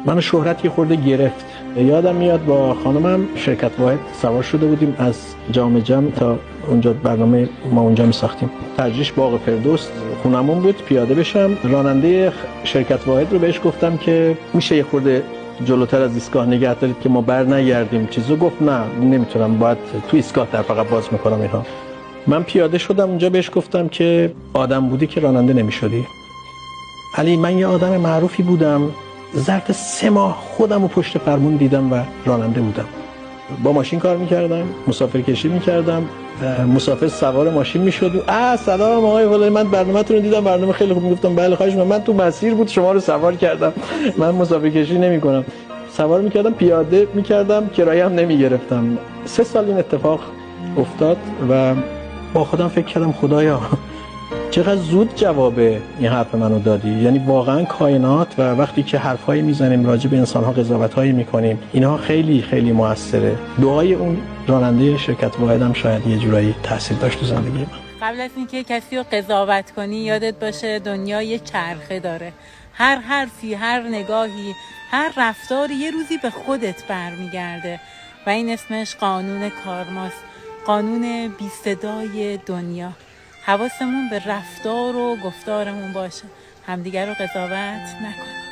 منو شهرت یه خورده گرفت. یادم میاد با خانمم شرکت واحد سوار شده بودیم از جام جم تا اونجا برنامه ما اونجا میساختیم. تجریش باغ فردوس خونمون بود، پیاده بشم راننده شرکت واحد رو بهش گفتم که میشه یه خورده جلوتر از ایستگاه نگه دارید که ما بر نگردیم چیزو. گفت نه نمیتونم، باید تو ایستگاه در فقط باز میکنم اینها. من پیاده شدم اونجا بهش گفتم که آدم بودی که راننده نمیشدی. علی من یه آدم معروفی بودم، ظرف 3 ماه خودم رو پشت فرمون دیدم و راننده بودم. با ماشین کار میکردم، مسافر کشی میکردم، مسافر سوار ماشین میشد. سلام آقای فلانی، من برنامه‌تون رو دیدم، برنامه خیلی خوب. میگفتم بله خواهش می‌کنم، من تو مسیر بود شما رو سوار کردم، من مسافر کشی نمی‌کنم. سوار میکردم، پیاده میکردم، کرایه هم نمیگرفتم. 3 سال این اتفاق افتاد و با خودم فکر کردم خدایا چقدر زود جواب این حرف منو دادی. یعنی واقعا کائنات و وقتی که حرفایی میزنیم راجع به انسان‌ها، قضاوت‌هایی میکنیم، اینها خیلی خیلی موثره. دعای اون راننده شرکت واحدم شاید یه جورایی تاثیر داشت تو زندگی من. قبل از اینکه کسی رو قضاوت کنی یادت باشه دنیا یه چرخه داره. هر حرفی، هر نگاهی، هر رفتاری یه روزی به خودت برمیگرده و این اسمش قانون کارماست، قانون بی صدای دنیا. حواسمون به رفتار و گفتارمون باشه، همدیگر رو قضاوت نکنیم.